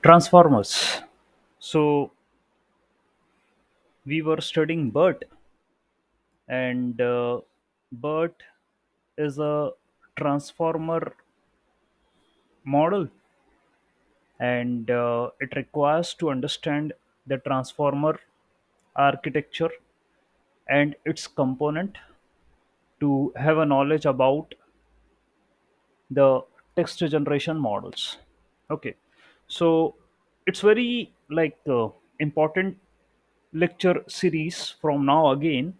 Transformers. So we were studying BERT, and BERT is a transformer model, and it requires to understand the transformer architecture and its component to have a knowledge about the text generation models. Okay, so it's very important lecture series from now again,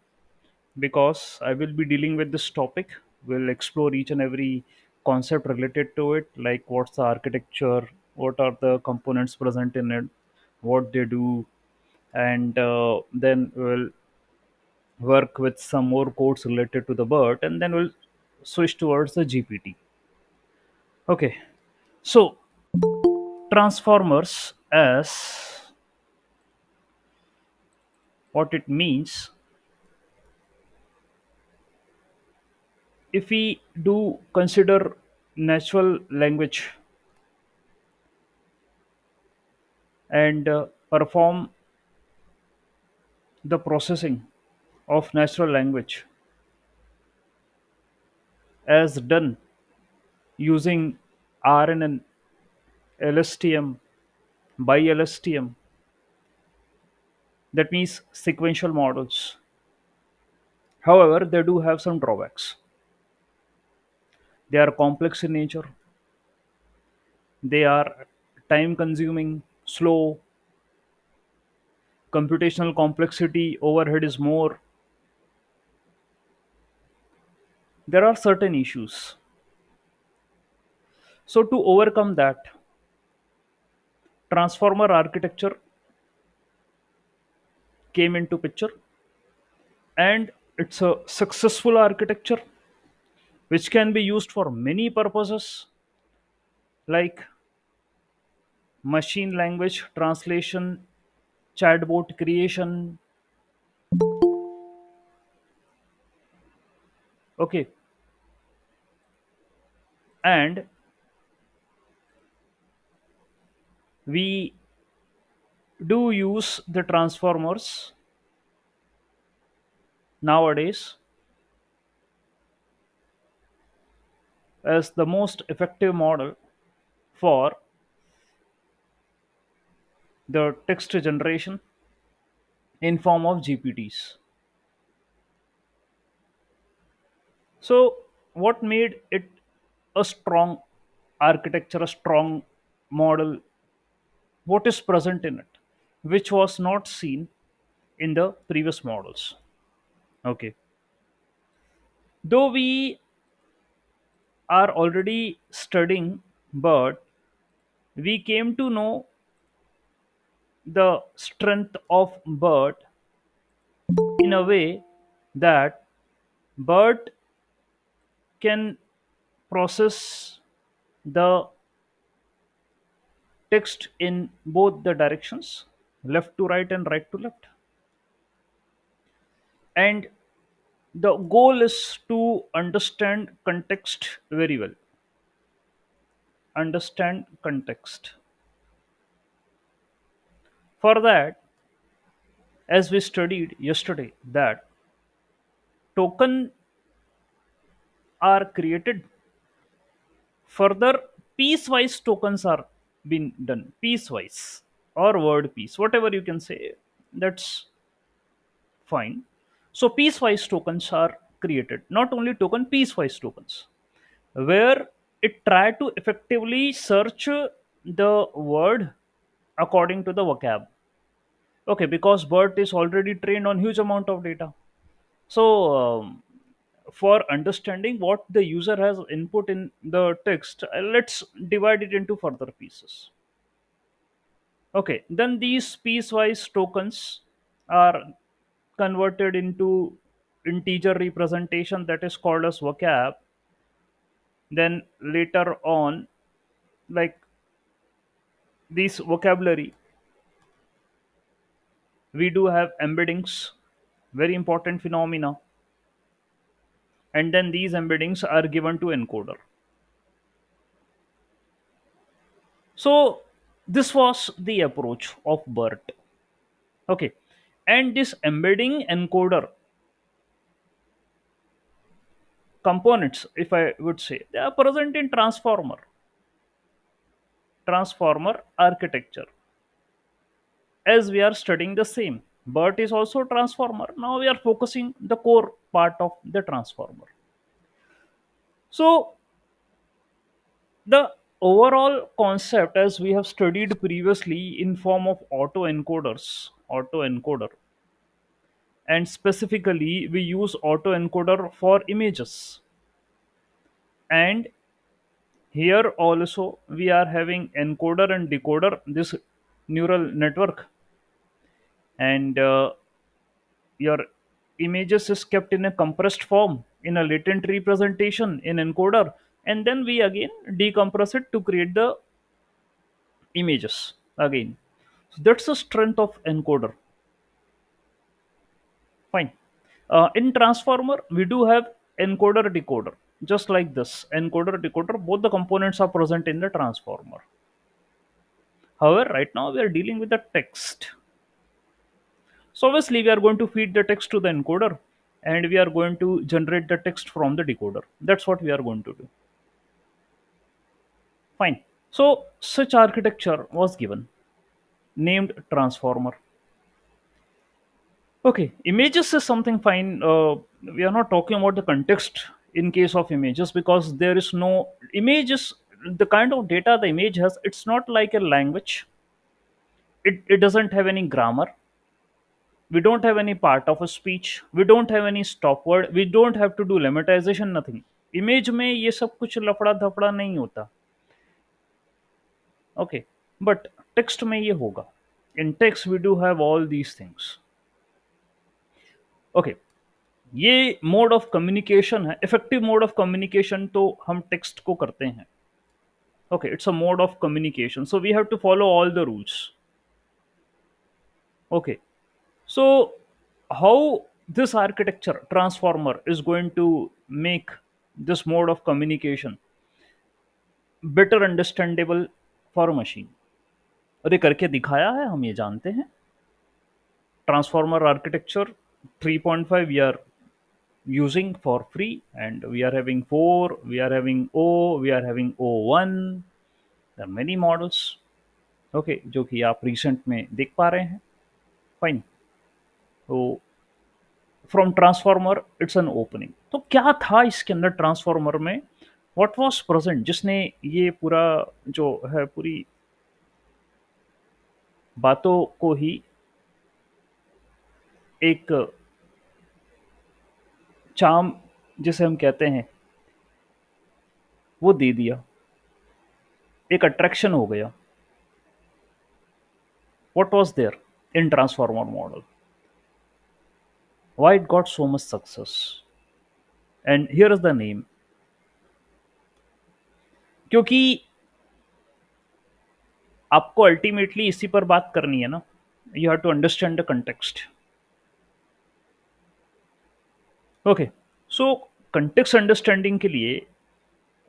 because I will be dealing with this topic. We'll explore each and every concept related to it, like what's the architecture, what are the components present in it, what they do, and then we'll work with some more codes related to the BERT, and then we'll switch towards the GPT. Okay, so transformers as what it means, if we do consider natural language and perform the processing of natural language as done using RNN, LSTM, by LSTM, that means sequential models. However, they do have some drawbacks. They are complex in nature, they are time consuming, slow, computational complexity overhead is more. There are certain issues. So, to overcome that, transformer architecture came into picture, and it's a successful architecture which can be used for many purposes, like machine language translation, chatbot creation. Okay, and we do use the transformers nowadays as the most effective model for the text generation in form of GPTs. So, what made it a strong architecture, a strong model? What is present in it, which was not seen in the previous models? Okay, though we are already studying, but we came to know the strength of BERT in a way that BERT can process the text in both the directions, left to right and right to left. And the goal is to understand context very well. Understand context. For that, as we studied yesterday, that token are created. Further, piecewise tokens are being done. Piecewise or word piece, whatever you can say, that's fine. So piecewise tokens are created. Not only token, piecewise tokens, where it try to effectively search the word according to the vocab. Okay, because BERT is already trained on huge amount of data. So for understanding what the user has input in the text, let's divide it into further pieces. Okay, then these piecewise tokens are converted into integer representation that is called as vocab. Then later on, like this vocabulary, we do have embeddings, very important phenomena, and then these embeddings are given to encoder. So This was the approach of BERT. Okay, and this embedding encoder components, if I would say, they are present in transformer architecture, as we are studying the same. BERT is also transformer. Now we are focusing the core part of the transformer. So the overall concept, as we have studied previously, in form of autoencoder, and specifically we use autoencoder for images. And here also we are having encoder and decoder, this neural network, and your images is kept in a compressed form in a latent representation in encoder, and then we again decompress it to create the images again. So that's the strength of encoder. Fine. In transformer we do have encoder decoder, just like this encoder decoder, both the components are present in the transformer. However, right now we are dealing with the text. So obviously we are going to feed the text to the encoder, and we are going to generate the text from the decoder. That's what we are going to do. Fine. So such architecture was given, named transformer. Okay, images is something fine. We are not talking about the context in case of images, because there is no images. The kind of data the image has, it's not like a language. It doesn't have any grammar. We don't have any part of a speech. We don't have any stop word. We don't have to do lemmatization. Nothing. Image में ये सब कुछ लफड़ा धपड़ा नहीं होता. Okay, but text में ये होगा. In text we do have all these things. Okay, ये मोड ऑफ कम्युनिकेशन है. इफेक्टिव मोड ऑफ कम्युनिकेशन तो हम टेक्स्ट को करते हैं. Okay, it's a mode of communication, so we have to follow all the rules. Okay, so how this architecture transformer is going to make this mode of communication better understandable for a machine. और ये करके दिखाया है, हम ये जानते हैं. Transformer architecture 3.5 we are using for free, and we are having 4, we are having O, we are having O1. there are many models. Okay, जो कि आप रिसेंट में देख पा रहे हैं. फाइन. तो from transformer it's an opening. तो क्या था इसके अंदर ट्रांसफॉर्मर में, व्हाट वाज प्रेजेंट, जिसने ये पूरा जो है पूरी बातों को ही एक चाम जिसे हम कहते हैं वो दे दिया, एक अट्रैक्शन हो गया. What was there in transformer model, why it got so much success, and here is the name. क्योंकि आपको अल्टीमेटली इसी पर बात करनी है ना. You have to understand the context. Okay, so context understanding के लिए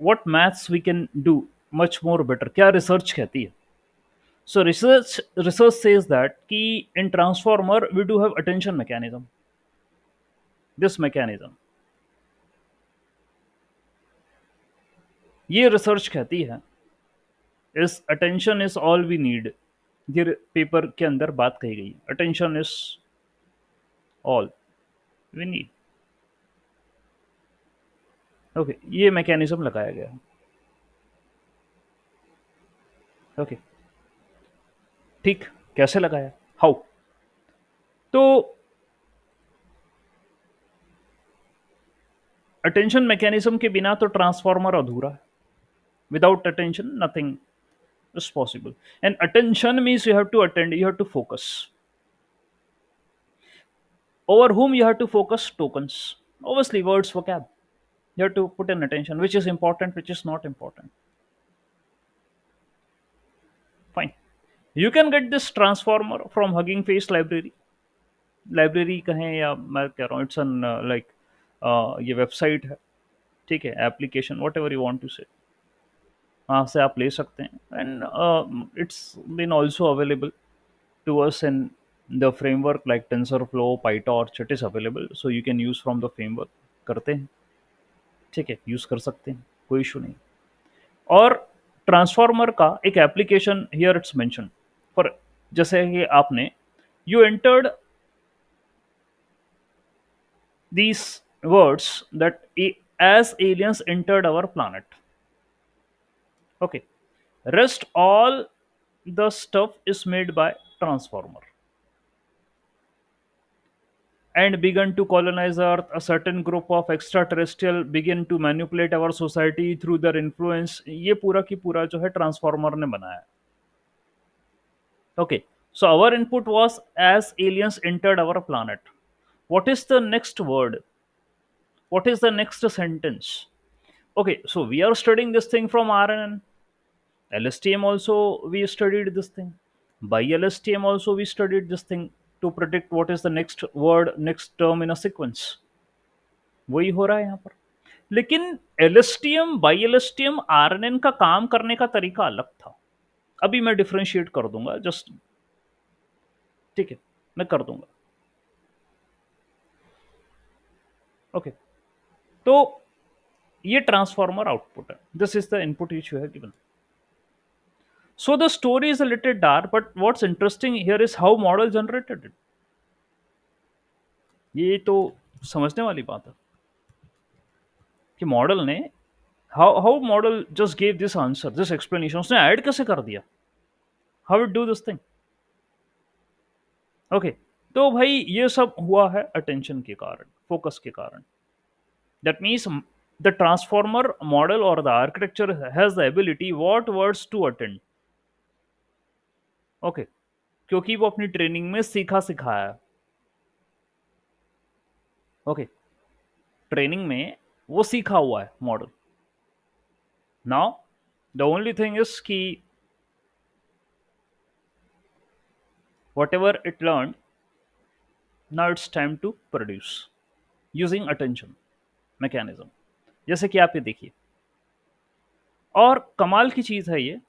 what maths we can do much more better, क्या रिसर्च कहती है. सो रिसर्च सेज दैट कि in transformer we do have attention mechanism. This mechanism, ये research कहती है इस attention is all we need. ये पेपर के अंदर बात कही गई, attention is all we need. Okay, ये मैकेनिज्म लगाया गया. ओके, ठीक. कैसे लगाया, हाउ. तो अटेंशन मैकेनिज्म के बिना तो ट्रांसफॉर्मर अधूरा है. Without attention nothing is possible. And attention means you have to attend, you have to focus. Over whom you have to focus? Tokens. Obviously, words, vocab. You have to put in attention, which is important, which is not important. Fine. You can get this transformer from Hugging Face library. Library कहें या मैं कह रहा हूँ it's an like ये website है. ठीक है, application, whatever you want to say. वहाँ से आप ले सकते हैं, and it's been also available to us in the framework like TensorFlow, PyTorch, it is available. So you can use from the framework. करते हैं, ठीक है, यूज कर सकते हैं, कोई इशू नहीं। और ट्रांसफॉर्मर का एक application here it's mention for, जैसे कि आपने you entered these words that as aliens entered our planet, okay, rest all the stuff is made by transformer and began to colonize Earth. A certain group of extraterrestrial begin to manipulate our society through their influence. ये पूरा की पूरा जो है transformer ने बनाया है। Okay, so our input was as aliens entered our planet. What is the next word? What is the next sentence? Okay, so we are studying this thing from RNN. LSTM also we studied this thing. By LSTM also we studied this thing to predict what is the next word, next term in a sequence. वही हो रहा है यहाँ पर। लेकिन LSTM by LSTM RNN का काम करने का तरीका अलग था। अभी मैं डिफरेंशिएट कर दूंगा, जस्ट ठीक है, मैं कर दूंगा। ओके, तो ये ट्रांसफॉर्मर आउटपुट है, this is the input which you have given. So the story is a little dark, but what's interesting here is how model generated it. ये तो समझने वाली बात है कि मॉडल ने how model just gave this answer, this explanation, उसने add कैसे कर दिया, how it do this thing. Okay, तो भाई ये सब हुआ है अटेंशन के कारण, फोकस के कारण। That means the transformer model और the architecture has the ability what words to attend. Okay, क्योंकि वो अपनी ट्रेनिंग में सीखा सिखाया है। ओके, ट्रेनिंग में वो सीखा हुआ है model. Now the only thing is कि whatever it learned, now it's time to produce using attention mechanism, जैसे कि आप ये देखिए। और कमाल की चीज है ये,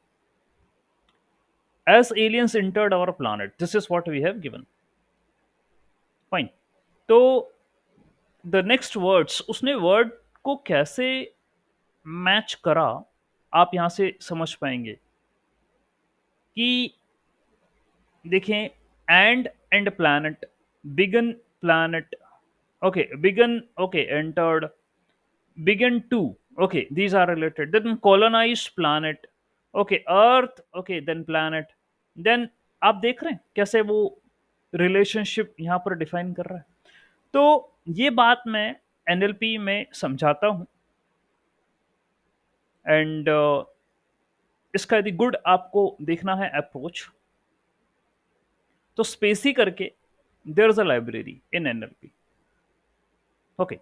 as aliens entered our planet, this is what we have given, fine. तो द नेक्स्ट वर्ड्स, उसने वर्ड को कैसे मैच करा, आप यहां से समझ पाएंगे कि देखें, and planet, begin planet, okay begin, okay entered, begin to, okay, these are related, then colonize planet, okay earth, okay then planet, then आप देख रहे हैं कैसे वो रिलेशनशिप यहां पर डिफाइन कर रहा है। तो ये बात मैं एनएलपी में समझाता हूं, एंड इसका यदि गुड आपको देखना है अप्रोच, तो स्पेसी करके there is a library in NLP. Okay,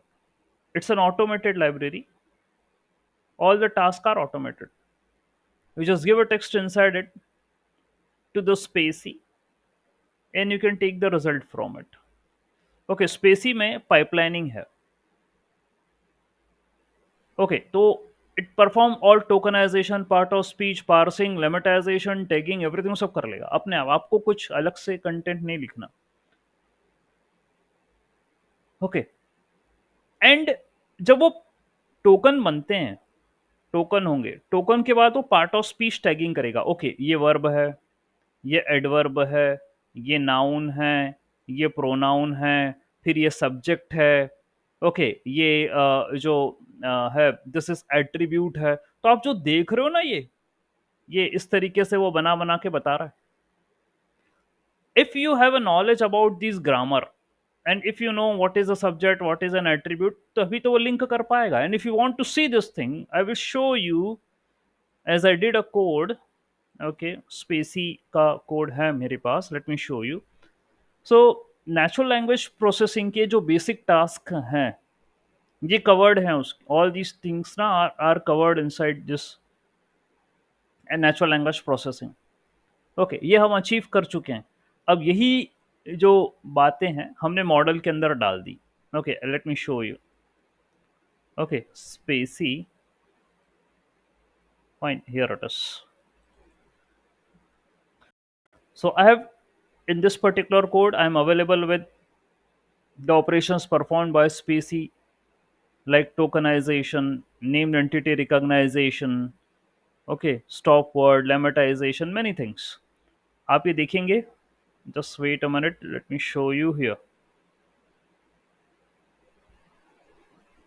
it's an automated library, all the tasks are automated. You just give a text inside it to the spacey and you can take the result from it. Okay, spacey में pipelining है। Okay, तो it perform all tokenisation, part of speech, parsing, lemmatisation, tagging, everything सब कर लेगा अपने आप, आपको कुछ अलग से कंटेंट नहीं लिखना। ओके, एंड जब वो टोकन बनते हैं, टोकन होंगे, टोकन के बाद वो पार्ट ऑफ स्पीच टैगिंग करेगा। ओके, ये वर्ब है, ये एडवर्ब है, ये नाउन है, ये प्रोनाउन है, फिर ये सब्जेक्ट है। ओके, ये जो है दिस इज एट्रीब्यूट है। तो आप जो देख रहे हो ना, ये इस तरीके से वो बना बना के बता रहा है। If you have a knowledge about this grammar and if you know what is a subject, what is an attribute, तभी तो वो लिंक कर पाएगा। And if you want to see this thing, I will show you as I did a code. Okay, spaCy का code है मेरे पास, let me show you. So natural language processing के जो बेसिक टास्क हैं, ये कवर्ड हैं, उस ऑल दीज थिंग्स ना are covered inside this natural language processing. Okay, ये हम अचीव कर चुके हैं। अब यही जो बातें हैं हमने मॉडल के अंदर डाल दी। Okay, let me show you. Okay, spaCy Fine, here it is. So I have, in this particular code, I am available with the operations performed by specie, like tokenization, named entity recognition, okay, stop word, lemmatization, many things. आप ये देखेंगे, just wait a minute, let me show you here.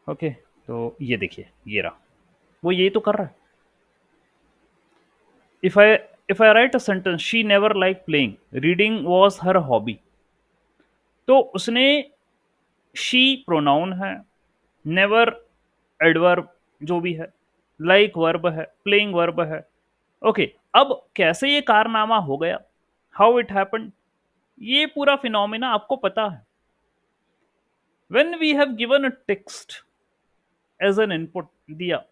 Okay, तो ये देखिए, ये रहा, वो यही तो कर रहा है. If I write a sentence, she never liked playing, reading was her hobby, तो उसने शी प्रोनाउन है, नेवर एडवर्ब जो भी है, लाइक वर्ब है, प्लेइंग वर्ब है. ओके, अब कैसे ये कारनामा हो गया, हाउ इट हैपेंड, ये पूरा फिनोमिना आपको पता है. When we have given a text as an input, दिया,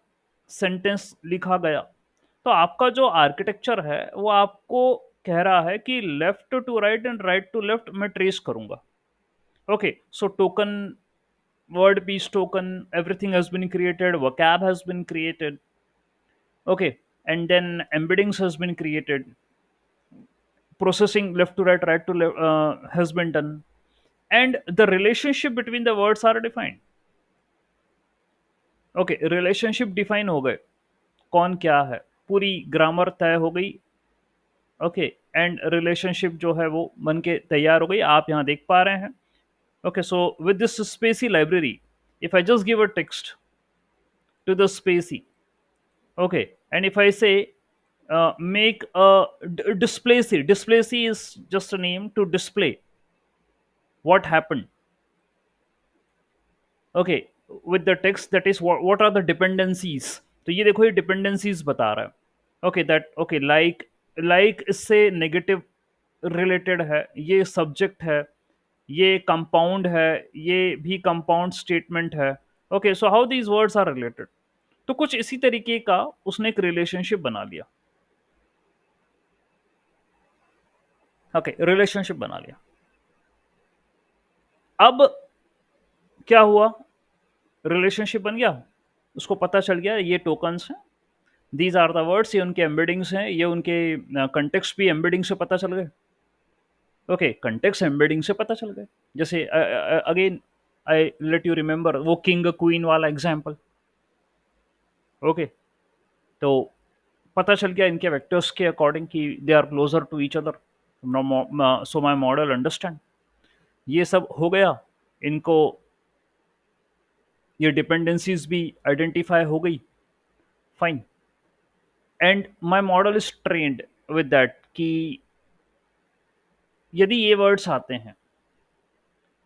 सेंटेंस लिखा गया, तो आपका जो आर्किटेक्चर है वो आपको कह रहा है कि left to right and right to left मैं ट्रेस करूंगा. Okay, so token, word piece token, everything has been created, vocab has been created, okay, and then embeddings has been created, processing left to right, right to left has been done, and the relationship between the words are defined. Okay, relationship define हो गए, कौन क्या है, पूरी grammar तय हो गई. Okay, and relationship जो है वो बन के तैयार हो गई, आप यहाँ देख पा रहे हैं. Okay, so with this spacey library, if I just give a text to the spacey, okay, and if I say make a display C, display C is just a name to display what happened. Okay, with the text, that is what are the dependencies. तो ये देखो, ये dependencies बता रहा है. Okay, that okay, like इससे negative related है, ये subject है, ये compound है, ये भी compound statement है. Okay, so how these words are related. तो कुछ इसी तरीके का उसने एक रिलेशनशिप बना लिया. ओके, रिलेशनशिप बना लिया. अब क्या हुआ, रिलेशनशिप बन गया, उसको पता चल गया ये टोकन्स हैं, दीज आर द वर्ड्स, ये उनके एम्बेडिंग्स हैं, ये उनके कंटेक्स्ट भी एम्बेडिंग से पता चल गए. ओके, कंटेक्स्ट एम्बेडिंग से पता चल गए. जैसे again I let you remember वो किंग क्वीन वाला एग्जाम्पल. ओके, तो पता चल गया इनके वेक्टर्स के अकॉर्डिंग कि they are closer to each other, so my model understand. ये सब हो गया, इनको ये डिपेंडेंसीज भी आइडेंटिफाई हो गई. Fine, and my model is trend with that कि यदि ये वर्ड्स आते हैं,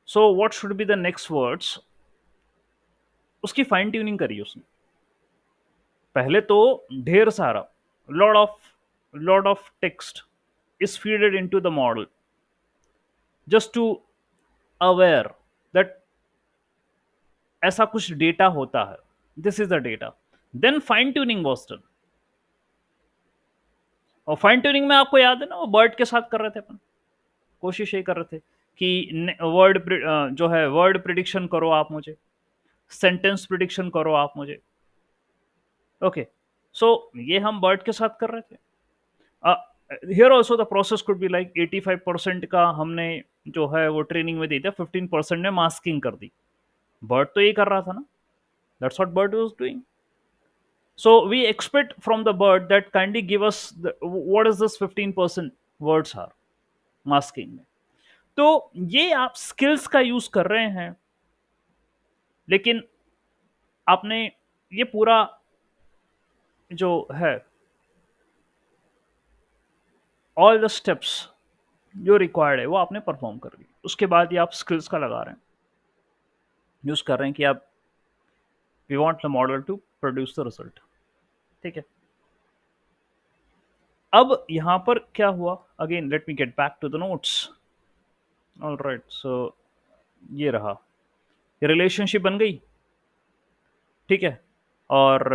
so what should be the next words, उसकी फाइन ट्यूनिंग करी उसने. पहले तो ढेर सारा lot of text is feeded into the model just to aware that ऐसा कुछ डेटा होता है, this is the data. Then fine tuning was done, और फाइन ट्यूनिंग में आपको याद है ना, वो बर्ड के साथ कर रहे थे अपन, कोशिश ये कर रहे थे कि वर्ड जो है वर्ड प्रिडिक्शन करो आप मुझे, सेंटेंस प्रिडिक्शन करो आप मुझे. ओके, सो ये हम बर्ड के साथ कर रहे थे. Here also the process could be like 85% का हमने जो है वो ट्रेनिंग में दी थी, 15% ने मास्किंग कर दी. बर्ड तो ये कर रहा था ना, that's what bird was doing. So we expect from the bird that kindly give us what is this 15% words are masking में. तो ये आप स्किल्स का यूज कर रहे हैं, लेकिन आपने ये पूरा जो है ऑल द स्टेप्स जो रिक्वायर्ड है वो आपने परफॉर्म कर ली. उसके बाद ये आप स्किल्स का लगा रहे हैं, यूज कर रहे हैं कि आप we want the model to produce the result. ठीक है, अब यहां पर क्या हुआ, again let me get back to the notes. Alright, so ये रहा, रिलेशनशिप बन गई. ठीक है, और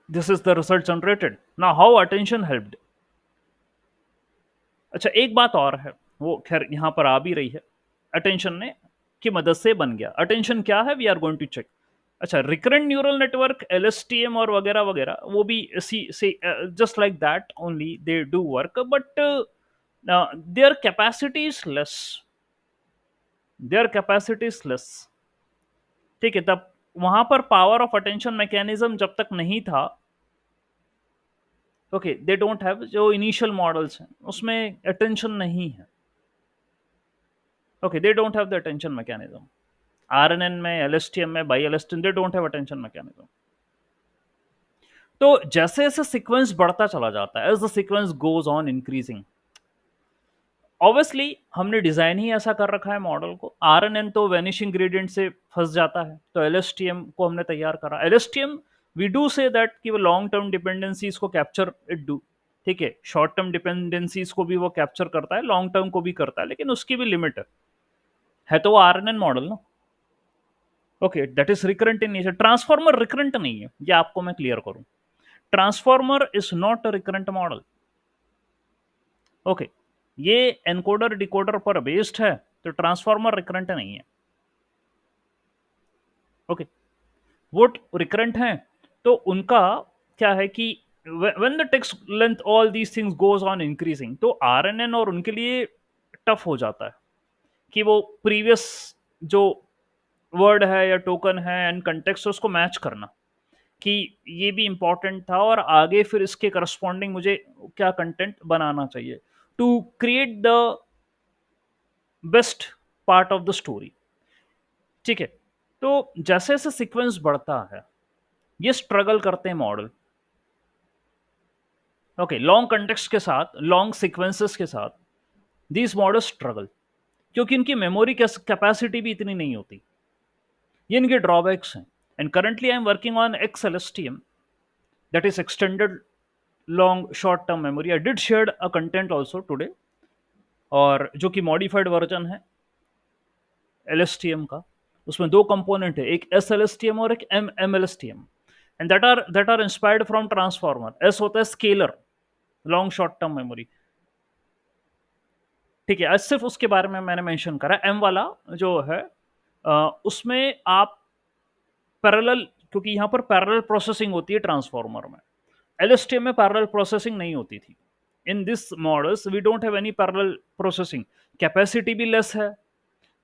this is the result generated. Now how attention helped. अच्छा, एक बात और है, वो खैर यहां पर आ भी रही है, अटेंशन ने की मदद से बन गया. अटेंशन क्या है, we are going to check. अच्छा, रिकरेंट न्यूरल नेटवर्क, एलएसटीएम और वगैरह वगैरह, वो भी इसी से just like that only they do work, but their capacity is less, their capacity is less. ठीक है, तब वहां पर पावर ऑफ अटेंशन मैकेनिज्म जब तक नहीं था, ओके, दे डोंट हैव, जो इनिशियल मॉडल्स हैं उसमें अटेंशन नहीं है, okay, they don't have the attention mechanism. RNN में, एलएसटीएम में, bi LSTM, they don't have attention mechanism. तो जैसे जैसे सीक्वेंस बढ़ता चला जाता है, as the sequence goes on increasing, obviously हमने डिजाइन ही ऐसा कर रखा है मॉडल को, आरएनएन तो वेनिशिंग ग्रेडियंट से फंस जाता है, तो एलएसटीएम को हमने तैयार करा। LSTM, we do say that कि वो लॉन्ग टर्म डिपेंडेंसीज को कैप्चर इट डू, ठीक है, शॉर्ट टर्म डिपेंडेंसीज को भी वो कैप्चर करता है, लॉन्ग टर्म को भी करता है, लेकिन उसकी भी लिमिट है तो वो आरएनएन मॉडल ना। Okay, that is recurrent in nature. Transformer recurrent नहीं है, ये आपको मैं क्लियर करूं, transformer is not a recurrent model. Okay, ये एनकोडर डिकोडर पर बेस्ड है, तो ट्रांसफॉर्मर रिकरेंट नहीं है। ओके, वो रिकरेंट हैं, तो उनका क्या है कि when the text length all these things goes on increasing, तो आरएनएन और उनके लिए टफ हो जाता है कि वो प्रीवियस जो वर्ड है या टोकन है एंड कंटेक्स्ट उसको मैच करना, कि ये भी इंपॉर्टेंट था और आगे फिर इसके करस्पॉन्डिंग मुझे क्या कंटेंट बनाना चाहिए to create the best part of the story. ठीक है, तो जैसे जैसे सीक्वेंस बढ़ता है, ये स्ट्रगल करते हैं मॉडल, ओके, लॉन्ग कंटेक्स्ट के साथ, लॉन्ग सीक्वेंसेस के साथ दीज मॉडल स्ट्रगल, क्योंकि इनकी मेमोरी कैपेसिटी भी इतनी नहीं होती, ये इनके ड्रॉबैक्स हैं। And currently I am working on XLSTM, that is extended long short term memory. I did shared a content also today, और जो कि मॉडिफाइड वर्जन है LSTM का, उसमें दो कंपोनेंट है, एक SLSTM और एक MLSTM, and that are inspired from transformer. S होता है scalar, long short term memory, ठीक है, आज सिर्फ उसके बारे में मैंने मेंशन करा। एम वाला जो है उसमें आप पैरेलल, क्योंकि यहाँ पर पैरेलल प्रोसेसिंग होती है ट्रांसफॉर्मर में, LSTM में पैरेलल प्रोसेसिंग नहीं होती थी। In this models we don't have any parallel processing, capacity भी लेस है,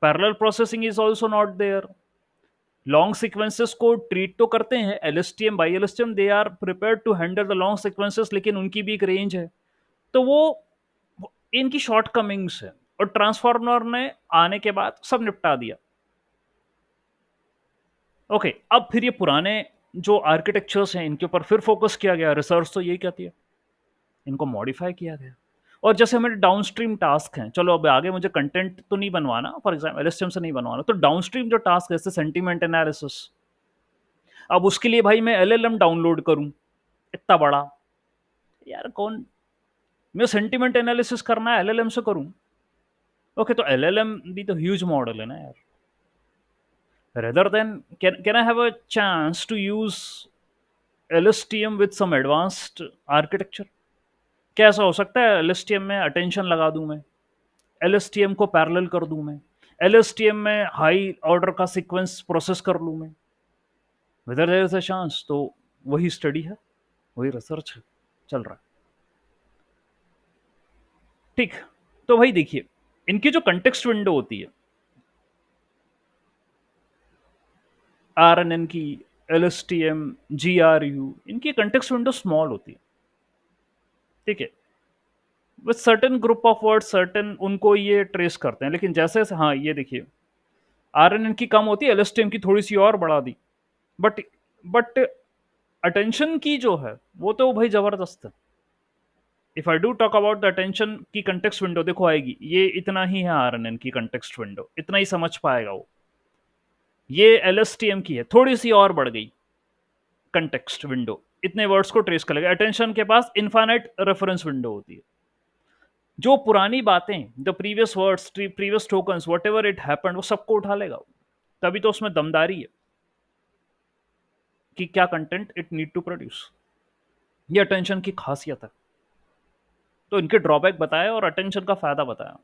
parallel processing is also not there. Long sequences को ट्रीट तो करते हैं LSTM by LSTM, they are prepared to handle the long sequences, लेकिन उनकी भी एक रेंज है, तो वो इनकी शॉर्ट कमिंग्स है, और ट्रांसफॉर्मर ने आने के बाद सब निपटा दिया। ओके, अब फिर ये पुराने जो आर्किटेक्चर्स हैं इनके ऊपर फिर फोकस किया गया, रिसर्च तो यही कहती है, इनको मॉडिफाई किया गया। और जैसे हमारे डाउनस्ट्रीम टास्क हैं, चलो अब आगे मुझे कंटेंट तो नहीं बनवाना, फॉर एग्जाम्पल LSTM से नहीं बनवाना, तो डाउनस्ट्रीम जो टास्क है, जैसे सेंटीमेंट एनालिसिस, अब उसके लिए भाई मैं LLM डाउनलोड करूं इतना बड़ा, यार कौन, मैं सेंटीमेंट एनालिसिस करना है LLM से करूं? ओके, तो LLM भी तो ह्यूज मॉडल है ना यार। Rather than can I have a chance to use LSTM with some advanced architecture? क्या ऐसा हो सकता है LSTM में अटेंशन लगा दूं मैं, LSTM को पैरेलल कर दूं मैं, LSTM में हाई ऑर्डर का सीक्वेंस प्रोसेस कर लूं मैं? Whether there is a chance, तो वही स्टडी है, वही रिसर्च है, चल रहा है। ठीक, तो भाई देखिए, इनकी जो कंटेक्स्ट विंडो होती है RNN की, LSTM, GRU, इनकी कंटेक्स्ट विंडो स्मॉल होती है, ठीक है, with certain group of word, certain उनको ये ट्रेस करते हैं, लेकिन जैसे जैसे, हाँ ये देखिए, RNN की कम होती है, LSTM की थोड़ी सी और बढ़ा दी, बट बट अटेंशन की जो है वो तो भाई जबरदस्त है। If I do talk about the attention की कंटेक्स्ट विंडो, देखो आएगी, ये इतना ही है RNN की कंटेक्स्ट विंडो, इतना ही समझ पाएगा वो। ये LSTM की है, थोड़ी सी और बढ़ गई कंटेक्स्ट विंडो, इतने वर्ड्स को ट्रेस कर लेगा। अटेंशन के पास इनफाइनाइट रेफरेंस विंडो होती है, जो पुरानी बातें, the previous words, previous tokens, what ever it happened, वो सबको उठा लेगा। तभी तो उसमें दमदारी है कि क्या content it need to produce, ये अटेंशन की खासियत है। तो इनके ड्रॉबैक बताया और अटेंशन का फायदा बताया।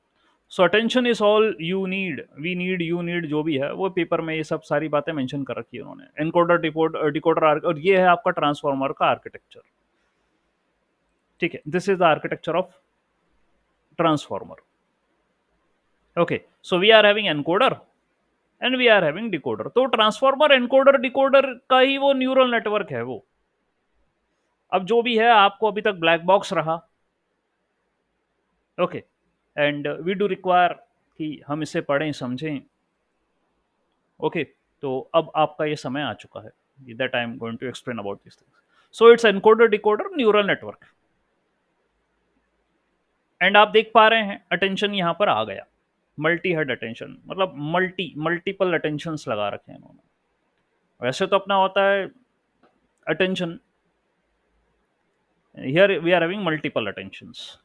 So attention is all you need, we need, you need, जो भी है वो पेपर में ये सब सारी बातें मेंशन कर रखी है उन्होंने। एनकोडर, डिकोडर, और ये है आपका ट्रांसफार्मर का आर्किटेक्चर। ठीक है, this is the architecture of transformer. Okay, so we are having encoder and we are having decoder. तो ट्रांसफार्मर, एनकोडर, डिकोडर का ही वो न्यूरल नेटवर्क है वो। अब जो भी है आपको अभी तक ब्लैक बॉक्स रहा। Okay, and we do require कि हम इसे पढ़ें, समझें। ओके, तो अब आपका ये समय आ चुका है that I am going to explain about this things. So it's encoder, decoder, neural network. And आप देख पा रहे हैं अटेंशन यहाँ पर आ गया। मल्टी हेड अटेंशन, मतलब मल्टीपल अटेंशंस लगा रखे हैं इन्होंने। वैसे तो अपना होता है attention, here we are having multiple attentions.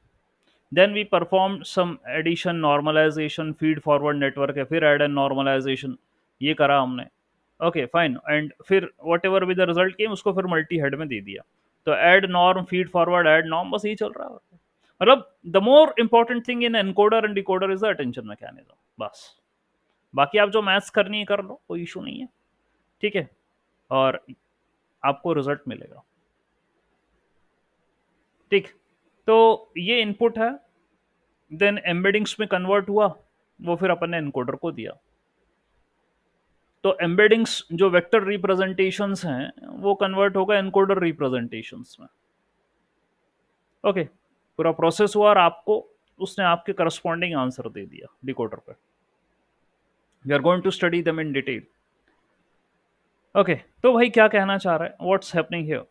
Then we perform some addition, normalization, feed forward network है, फिर add and normalization ये करा हमने। ओके फाइन, एंड फिर whatever with the result came उसको फिर मल्टी हेड में दे दिया। तो add norm, feed forward, add norm, बस यही चल रहा है। मतलब the more important thing in encoder and decoder is the attention mechanism, बस। बाकी आप जो मैथ्स करनी है कर लो, कोई इशू नहीं है। ठीक है, और आपको रिजल्ट मिलेगा। ठीक, तो ये इनपुट है, देन एम्बेडिंग्स में कन्वर्ट हुआ, वो फिर अपन ने एनकोडर को दिया। तो एम्बेडिंग्स जो वेक्टर रिप्रेजेंटेशंस हैं वो कन्वर्ट होगा एनकोडर रिप्रेजेंटेशंस में। ओके, पूरा प्रोसेस हुआ और आपको उसने आपके करस्पॉन्डिंग आंसर दे दिया डिकोडर पे। We are going to study them in detail. Okay, तो भाई क्या कहना चाह रहा है, what's happening here?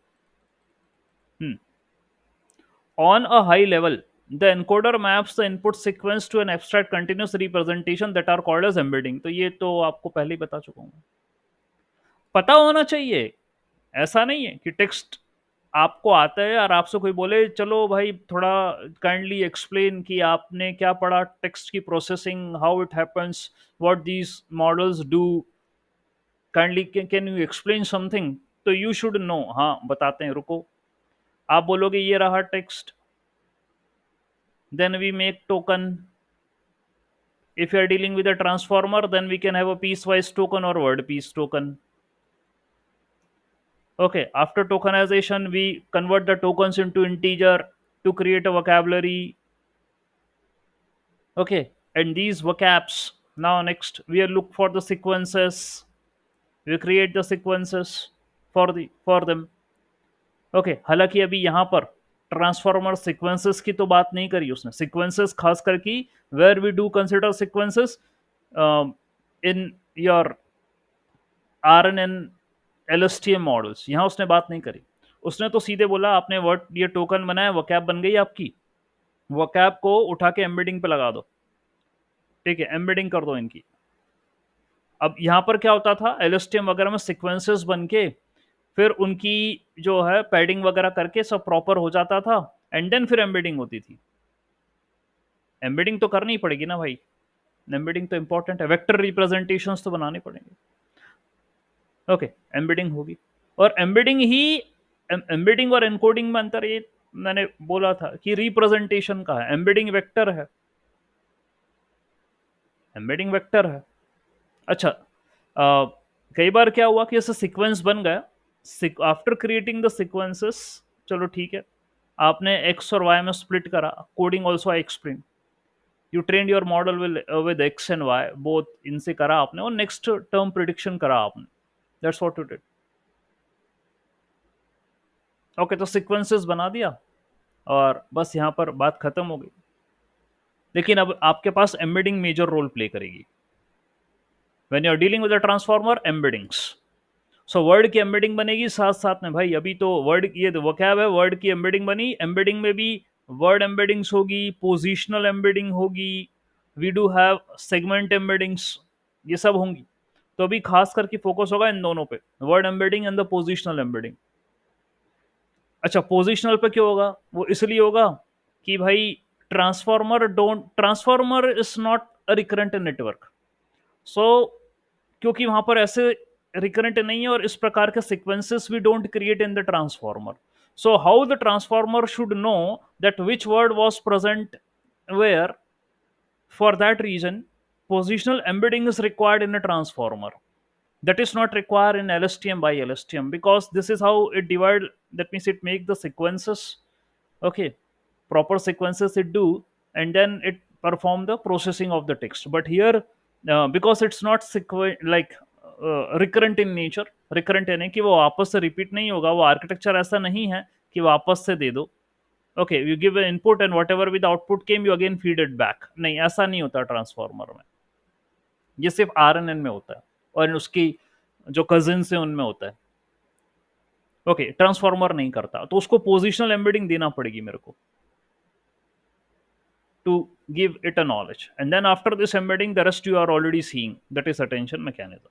On a high level, the encoder maps the input sequence to an abstract continuous representation that are called as embedding। तो ये तो आपको पहले ही बता चुका हूँ, पता होना चाहिए। ऐसा नहीं है कि टेक्स्ट आपको आता है और आपसे कोई बोले चलो भाई थोड़ा काइंडली एक्सप्लेन कि आपने क्या पढ़ा, टेक्स्ट की processing, how it happens, what these models do, kindly can you explain something. तो यू शुड नो, हाँ बताते हैं, रुको। आप बोलोगे ये रहा text, then we make token. If you are dealing with a transformer, then we can have a piecewise token or word piece token. Okay, after tokenization, we convert the tokens into integer to create a vocabulary. Okay, and these vocabs, now next we are look for the sequences. We create the sequences for them. Okay, हालांकि अभी यहाँ पर transformer sequences की तो बात नहीं करी उसने। सीक्वेंसेस खास करके where we do consider sequences in your RNN LSTM models, यहाँ उसने बात नहीं करी। उसने तो सीधे बोला आपने वर्ड ये टोकन बनाया, वोकैब बन गई आपकी, वोकैब को उठा के एम्बेडिंग पे लगा दो। ठीक है, एम्बेडिंग कर दो इनकी। अब यहाँ पर क्या होता था, LSTM वगैरह में सीक्वेंसेस बन के फिर उनकी जो है पैडिंग वगैरह करके सब प्रॉपर हो जाता था, एंड देन फिर एम्बेडिंग होती थी। एम्बेडिंग तो करनी ही पड़ेगी ना भाई, एम्बेडिंग तो इंपॉर्टेंट है, वेक्टर रिप्रेजेंटेशंस तो बनाने पड़ेंगे। ओके, एम्बेडिंग होगी, और एम्बेडिंग और एनकोडिंग में अंतर ये मैंने बोला था कि रिप्रेजेंटेशन का है, एम्बेडिंग वेक्टर है, एम्बेडिंग वेक्टर है। अच्छा, कई बार क्या हुआ कि ऐसा सीक्वेंस बन गया, आफ्टर क्रिएटिंग द सीक्वेंसेस, चलो ठीक है, आपने एक्स और वाई में स्प्लिट करा, coding also I explain, you train your model with X and Y both, इनसे करा आपने, और नेक्स्ट टर्म प्रिडिक्शन करा आपने, that's what you did. Okay, तो सीक्वेंसेस बना दिया और बस यहाँ पर बात खत्म हो गई। लेकिन अब आपके पास एम्बेडिंग मेजर रोल प्ले करेगी when you are dealing with the transformer embeddings. So word की एम्बेडिंग बनेगी साथ साथ में भाई, अभी तो वर्ड, ये तो वोकैब है, वर्ड की एम्बेडिंग बनी, एम्बेडिंग में भी वर्ड एम्बेडिंग्स होगी, पोजिशनल एम्बेडिंग होगी, we do have segment embeddings, ये सब होंगी। तो अभी खास करके फोकस होगा इन दोनों पे, word embedding and the positional embedding. अच्छा, पोजिशनल पे क्यों होगा, वो इसलिए होगा कि भाई transformer is not a recurrent network. So क्योंकि वहां पर ऐसे रिकरेंट नहीं है और इस प्रकार के sequences we don't create in the transformer. So how the transformer should know that which word was present where, For that reason, positional embedding is required in a transformer. That is not required in LSTM by LSTM, because this is how it divide. That means it make the sequences, okay, proper sequences it do, and then it perform the processing of the text. But here, because it's not like recurrent in nature, recurrent यानी कि वो वापस से repeat नहीं होगा, वो architecture ऐसा नहीं है कि वापस से दे दो, okay you give input and what ever with output came you again feed it back, नहीं ऐसा नहीं होता ट्रांसफॉर्मर में। ये सिर्फ RNN में होता है और उसकी जो कजिन है उनमें होता है, ओके ट्रांसफॉर्मर नहीं करता, तो उसको पोजिशनल एम्बेडिंग देना पड़ेगी मेरे को to give it a knowledge, and then after this embedding the rest you are already seeing, that is attention mechanism.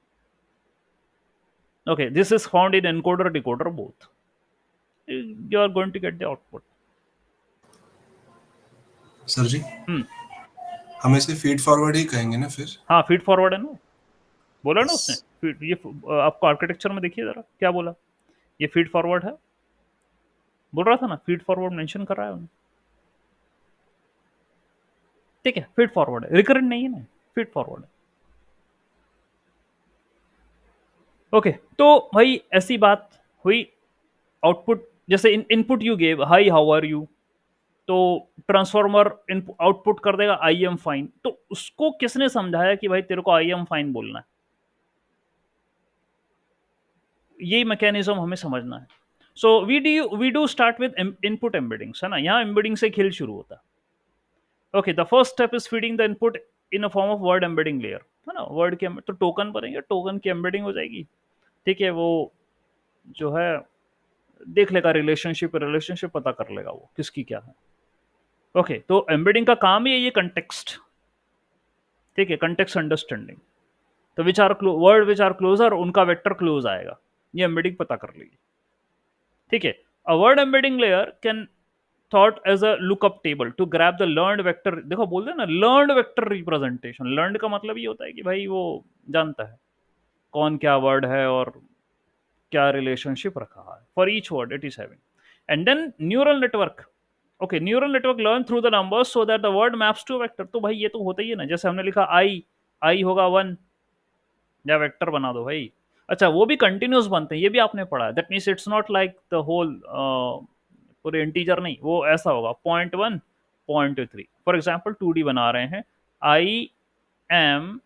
Okay, this is found in encoder decoder both. You are going to get the output. Sir ji हम इसे feed forward ही कहेंगे ना फिर? हाँ feed forward है ना, बोला ना Yes. उसने फीड, ये आपको आर्किटेक्चर में देखिए जरा क्या बोला, ये फीड फॉरवर्ड है, बोल रहा था ना, फीड फॉरवर्ड मेंशन कर रहा है उन्हें, ठीक है फीड फॉरवर्ड है, रिकरेंट नहीं है ना, फीड फॉरवर्ड है। ओके तो भाई ऐसी बात हुई, आउटपुट जैसे input you gave hi how are you, तो ट्रांसफॉर्मर आउटपुट कर देगा आई एम फाइन, तो उसको किसने समझाया कि भाई तेरे को आई एम फाइन बोलना है, यही मैकेनिज्म हमें समझना है। So we do start with input embeddings, है ना, यहाँ एम्बेडिंग से खेल शुरू होता है। Okay the first step is feeding the input in a form of word embedding layer, है ना, वर्ड के तो टोकन बनेंगे, टोकन की एम्बेडिंग हो जाएगी, ठीक है, वो जो है देख लेगा रिलेशनशिप पता कर लेगा वो किसकी क्या है। ओके तो एम्बेडिंग का काम ही है ये कंटेक्स्ट, ठीक है, कंटेक्स्ट अंडरस्टैंडिंग, तो which are word which are closer उनका वेक्टर क्लोज आएगा, ये एम्बेडिंग पता कर लेगी, ठीक है। A word embedding layer can thought as a lookup table to grab the learned vector, देखो बोलते हैं ना लर्नड वेक्टर रिप्रेजेंटेशन, लर्नड का मतलब ये होता है कि भाई वो जानता है कौन क्या वर्ड है और क्या रिलेशनशिप रखा है for each word it is having, and then neural network, okay neural network learn through the numbers so that the word maps to vector, तो भाई ये तो होता ही है ना, जैसे हमने लिखा आई, आई होगा 1, या वेक्टर बना दो भाई, अच्छा वो भी कंटिन्यूस बनते हैं, ये भी आपने पढ़ा है, that means it's not like the whole पूरे इंटीजर नहीं, वो ऐसा होगा 0.1 0.3, फॉर एग्जाम्पल 2D बना रहे हैं, आई एम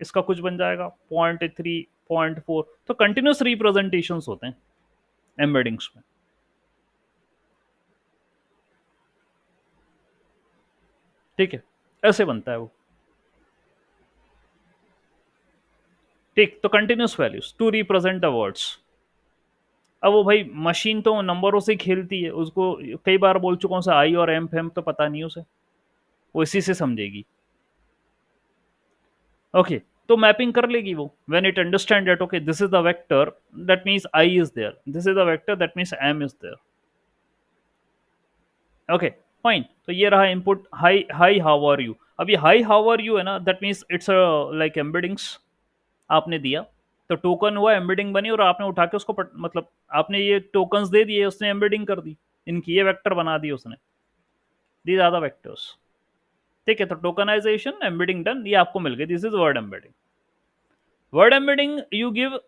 इसका कुछ बन जाएगा 0.3 0.4, तो कंटिन्यूस रिप्रेजेंटेशंस होते हैं एम्बेडिंग्स में, ठीक है, ऐसे बनता है वो, ठीक, तो continuous values to represent the words. अब वो भाई मशीन तो नंबरों से खेलती है, उसको कई बार बोल चुका हूँ आई और एम फेम तो पता नहीं उसे, वो इसी से समझेगी, ओके तो मैपिंग कर लेगी वो, when it understand that okay this is the vector that means I is there, this is the vector that means am is there, okay fine, तो ये रहा input hi hi how are you, अब ये hi how are you है ना, that means it's like embeddings आपने दिया, तो टोकन हुआ, एम्बेडिंग बनी, और आपने उठा के उसको मतलब आपने ये टोकन्स दे दिए, उसने एम्बेडिंग कर दी, इनकी ये वेक्टर बना दी उसने, दीज आर द वेक्टर्स, ठीक है, तो टोकनाइजेशन एम्बेडिंग डन, ये आपको मिल गई, this is word embedding. Word embedding you give,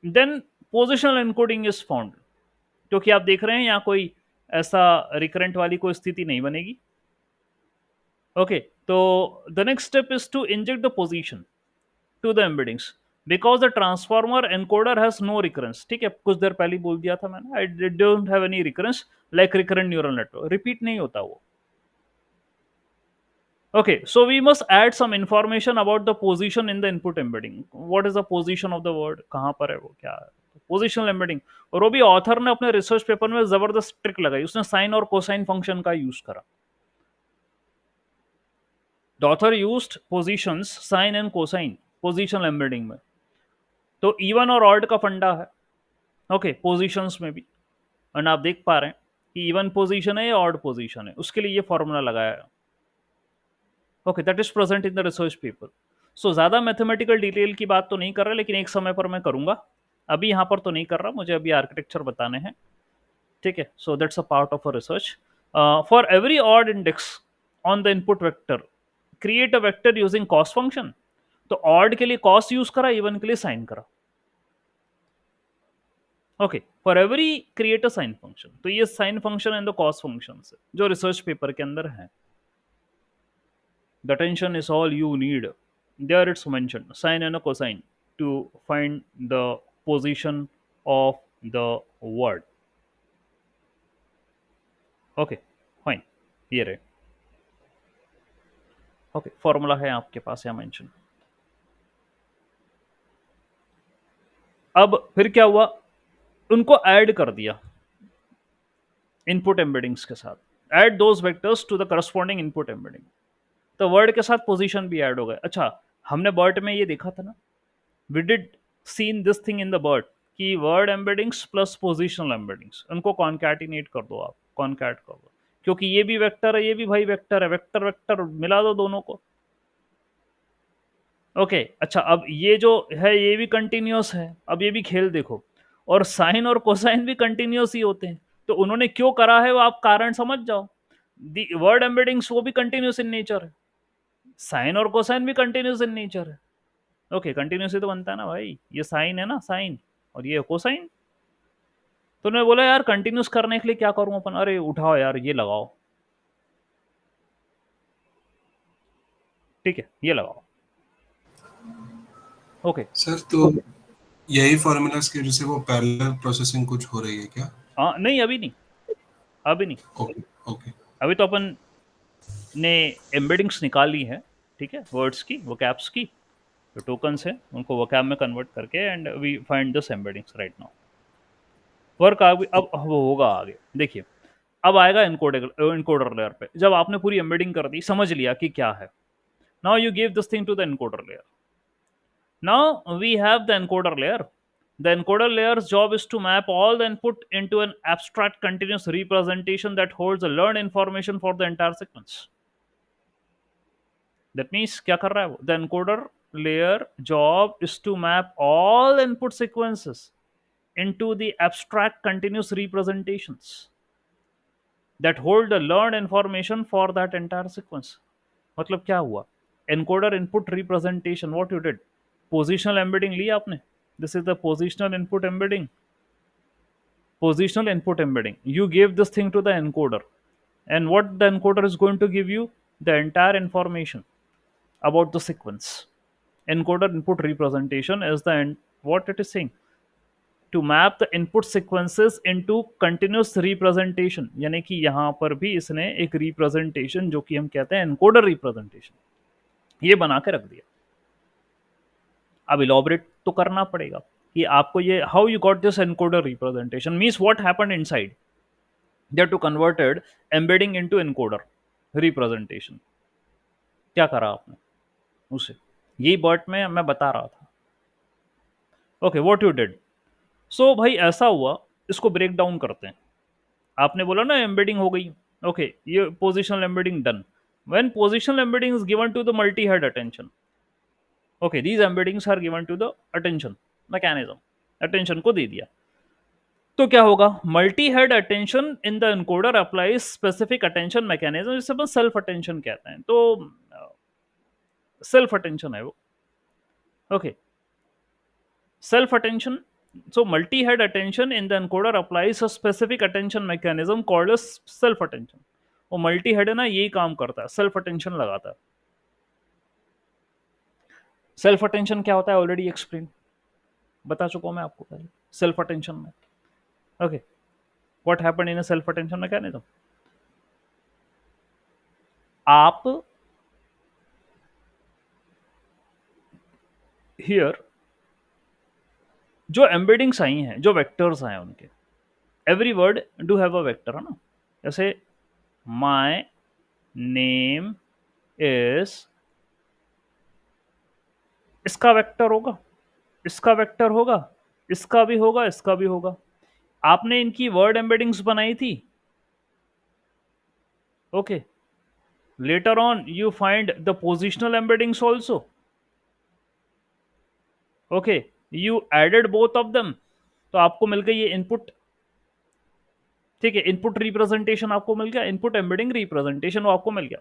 then positional encoding is found, क्योंकि आप देख रहे हैं यहाँ कोई ऐसा रिकरेंट वाली कोई स्थिति नहीं बनेगी, ओके तो the next step is to inject the position to the embeddings, because the transformer encoder has no recurrence, ठीक है, कुछ देर पहले बोल दिया था मैंने, I don't have any recurrence like recurrent neural network, repeat नहीं होता वो, okay so we must add some information about the position in the input embedding, what is the position of the word, कहाँ पर है वो, क्या है positional embedding, और वो भी ऑथर ने अपने रिसर्च पेपर में जबरदस्त ट्रिक लगाई, उसने साइन और कोसाइन फंक्शन का यूज करा, the author used positions sine and cosine positional embedding में, तो इवन और ऑड का फंडा है, ओके पोजीशंस में भी, और आप देख पा रहे हैं कि इवन पोजीशन है या ऑड पोजीशन है, उसके लिए ये फॉर्मूला लगाया है, okay that is present in the research paper. So ज़्यादा मैथमेटिकल डिटेल की बात तो नहीं कर रहा, लेकिन एक समय पर मैं करूंगा, अभी यहाँ पर तो नहीं कर रहा, मुझे अभी आर्किटेक्चर बताने हैं, ठीक है, so that's a part of a research. For every odd index on the input vector create a vector using cos function, तो ऑड के लिए कॉस यूज करा, इवन के लिए साइन करा। ओके, for every create a sine function, तो ये sine function and the cos function है जो रिसर्च पेपर के अंदर है। Attention is all you need, there it's mention sine and cosine to find the position of the word. Okay fine, ये रहे। Okay, formula है आपके पास यहाँ मेंशन। अब फिर क्या हुआ, उनको ऐड कर दिया इनपुट एम्बेडिंग्स के साथ, add those vectors to the corresponding input embedding, तो वर्ड के साथ पोजीशन भी ऐड हो गए। अच्छा, हमने बर्ट में ये देखा था ना, we did seen this thing in the BERT कि word embeddings plus positional embeddings, उनको कॉन्कैटिनेट कर दो आप, कॉन्कैट कर दो, क्योंकि ये भी वेक्टर है, ये भी भाई वेक्टर है, वेक्टर वेक्टर मिला दो दोनों को। ओके अच्छा, अब ये जो है ये भी कंटिन्यूस है, अब ये भी खेल देखो, और साइन और कोसाइन भी कंटिन्यूस ही होते हैं, तो उन्होंने क्यों करा है वो आप कारण समझ जाओ। दी वर्ड एम्बेडिंग्स वो भी कंटिन्यूस इन नेचर है, साइन और कोसाइन भी कंटिन्यूस इन नेचर है। ओके, कंटिन्यूस ही तो बनता है ना भाई, ये साइन है ना साइन, और ये कोसाइन। तो उन्होंने बोला यार कंटिन्यूस करने के लिए क्या करूं अपन, अरे उठाओ यार ये लगाओ, ठीक है ये लगाओ। ओके सर तो यही फॉर्मूलाज की वजह से वो पैरेलल प्रोसेसिंग कुछ हो रही है क्या? हाँ नहीं, अभी नहीं, अभी नहीं, ओके ओके। अभी तो अपन ने एम्बेडिंग्स निकाली है, ठीक है, वर्ड्स की, वो कैप्स की, जो टोकन्स है उनको वो कैप में कन्वर्ट करके, and we find this embeddings right now. Work अब वो होगा आगे, देखिए अब आएगा इनकोडर, इनकोडर लेयर पे, जब आपने पूरी एम्बेडिंग कर दी, समझ लिया कि क्या है, now you give this thing to the encoder layer. Now we have the encoder layer. The encoder layer's job is to map all the input into an abstract continuous representation that holds the learned information for the entire sequence. That means क्या कर रहा है वो? The encoder layer job is to map all input sequences into the abstract continuous representations that hold the learned information for that entire sequence. मतलब क्या हुआ, encoder input representation, what you did, positional embedding ली आपने, this is the positional input embedding, positional input embedding, you gave this thing to the encoder, and what the encoder is going to give you, the entire information about the sequence. Encoder input representation is the what it is saying, to map the input sequences into continuous representation, यानी कि यहां पर भी इसने एक representation जो कि हम कहते हैं एनकोडर रिप्रेजेंटेशन ये बना के रख दिया। अब इलॉबरेट तो करना पड़ेगा कि आपको ये how you got this encoder representation, means what happened inside there to converted embedding into encoder representation, क्या करा आपने उसे, यही बर्ट में मैं बता रहा था। ओके व्हाट यू डिड, सो भाई ऐसा हुआ, इसको ब्रेक डाउन करते हैं। आपने बोला ना एम्बेडिंग हो गई, ओके ये positional embedding done, when positional embedding is given to the multi head attention, okay these embeddings are given to the attention mechanism, attention को दे दिया, तो क्या होगा, multi head attention in the encoder applies specific attention mechanism, जिसे अपन self attention कहते हैं, तो सेल्फ अटेंशन है वो। Okay self attention, so multi-head attention in the encoder applies a specific attention mechanism called as self attention। वो multi head है ना, यही काम करता है, सेल्फ अटेंशन लगाता है। सेल्फ अटेंशन क्या होता है ऑलरेडी एक्सप्लेन बता चुका हूं मैं आपको पहले, सेल्फ अटेंशन में। Okay what happened in a self attention mechanism, आप हियर जो एम्बेडिंग्स आई हैं, जो वेक्टर्स आए उनके, every word do have a vector है ना, जैसे माय नेम इज, इसका वेक्टर होगा, इसका वेक्टर होगा, इसका भी होगा, इसका भी होगा। आपने इनकी वर्ड एम्बेडिंग्स बनाई थी, okay later on you find the positional embeddings also, okay you added both of them, तो आपको मिल गई ये इनपुट, ठीक है, इनपुट रिप्रेजेंटेशन आपको मिल गया, इनपुट एम्बेडिंग रिप्रेजेंटेशन वो आपको मिल गया।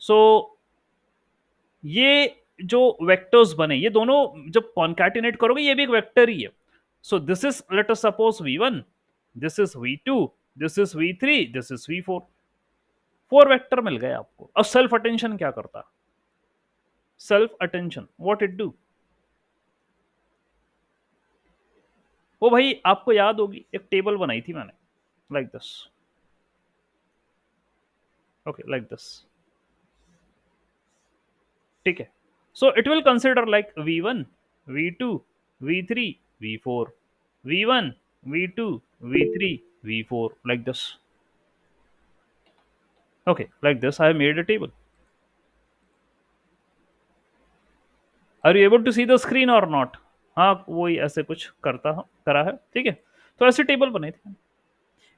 सो ये जो वेक्टर्स बने, ये दोनों जब कॉन्कैटिनेट करोगे ये भी एक वेक्टर ही है. So this is, let us suppose v1, this is v2, this is v3, this is v4. 4 vector मिल गए आपको. अब सेल्फ अटेंशन क्या करता? Self attention what it do? वो भाई आपको याद होगी, एक टेबल बनाई थी मैंने, like this. Okay, like this. ठीक है. So it will consider like v1, v2, v3, v4, v1, v2, v3, v4, like this. Okay, like this I have made a table. Are you able to see the screen or not? हाँ, वही ऐसे कुछ करा है. ठीक है. तो ऐसे टेबल बने थे.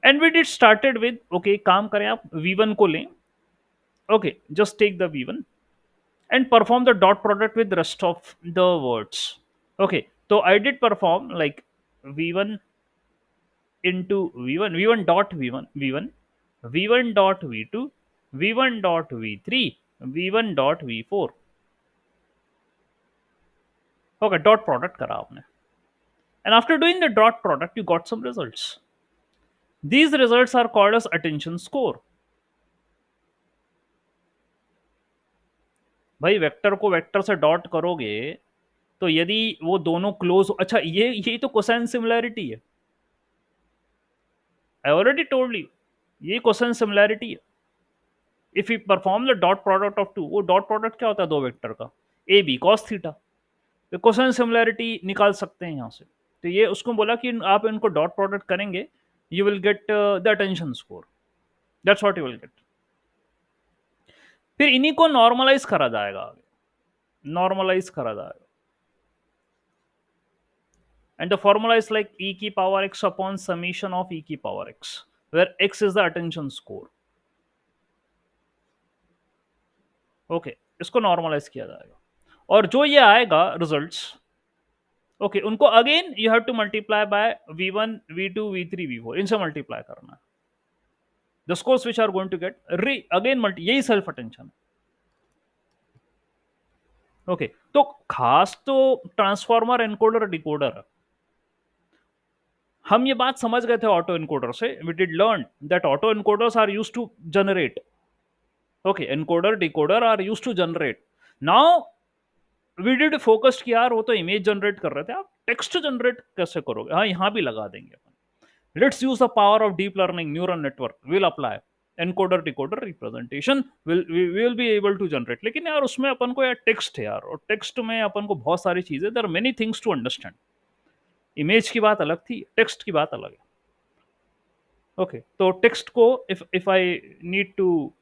And we did started with, okay काम करें, आप v1 को लें. Okay, just take the v1 and perform the dot product with rest of the words. Okay, so I did perform like v1 into v1, v1 dot v1, v1, v1 dot v2, v1 dot v3, v1 dot v4. Okay, dot product करा आपने. And after doing the dot product you got some results. These results are called as attention score. भाई vector को vector से dot करोगे तो यदि वो दोनों क्लोज, अच्छा यही तो कोसाइन सिमिलैरिटी है. आई ऑलरेडी टोल्ड यू, ये कोसाइन सिमिलैरिटी है. If you perform the dot product of two, वो डॉट प्रोडक्ट क्या होता है दो वेक्टर का? A B cos theta. तो कोसाइन सिमिलैरिटी निकाल सकते हैं यहाँ से. तो ये उसको बोला कि आप इनको डॉट प्रोडक्ट करेंगे, you will get the attention score. That's what you will gate. फिर इन्हीं को नॉर्मलाइज करा जाएगा आगे, नॉर्मलाइज करा जाएगा. And the formula is like e की power x upon summation of e की power x, where x is the attention score. Okay, इसको नॉर्मलाइज किया जाएगा. और जो ये आएगा रिजल्ट्स, ओके उनको again you have to multiply by v1, v2, v3, v4, इनसे मल्टीप्लाई करना है. The scores which are going to get again multi, यही सेल्फ अटेंशन है. ओके, तो खास तो ट्रांसफॉर्मर एनकोडर डिकोडर है. हम ये बात समझ गए थे ऑटो एनकोडर से. We did learn that auto encoders are used to generate. Okay, encoder decoder are used to generate. Now we did focused कि यार वो तो इमेज जनरेट कर रहे थे, आप टेक्स्ट जनरेट कैसे करोगे? हाँ, यहां भी लगा देंगे अपन. Let's use the power of deep learning neural network, will apply encoder decoder representation, will be able to generate. लेकिन यार उसमें अपन को यार टेक्स्ट है यार, और टेक्स्ट में अपन को बहुत सारी चीजें, there are many things to understand. Image की बात अलग थी, टेक्स्ट की बात अलग है. ओके, तो टेक्स्ट को if I need to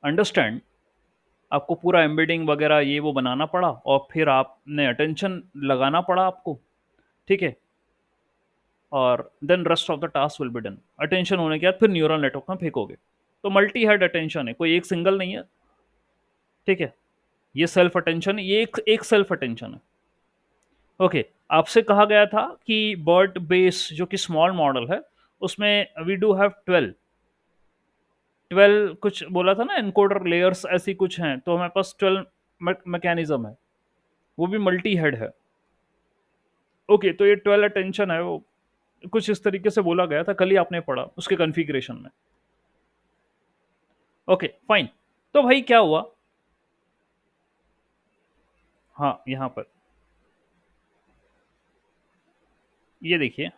understand, आपको पूरा एम्बेडिंग वगैरह ये वो बनाना पड़ा, और फिर आपने अटेंशन लगाना पड़ा आपको. ठीक है. और then rest of the task will be done. Attention होने के बाद फिर न्यूरल नेटवर्क में फेंकोगे. तो मल्टी हेड अटेंशन है, कोई एक सिंगल नहीं है. ठीक है. ये सेल्फ अटेंशन, ये एक सेल्फ अटेंशन है. ओके, आपसे कहा गया था कि बर्ड बेस जो कि स्मॉल मॉडल है, उसमें वी डू हैव 12 कुछ बोला था ना, एनकोडर लेयर्स ऐसी कुछ हैं. तो हमारे पास 12 मैकेनिज्म है, वो भी मल्टी हेड है. ओके, तो ये 12 अटेंशन है, वो कुछ इस तरीके से बोला गया था, कल ही आपने पढ़ा उसके कॉन्फ़िगरेशन में. Okay fine. तो भाई क्या हुआ, हाँ यहां पर ये देखिए,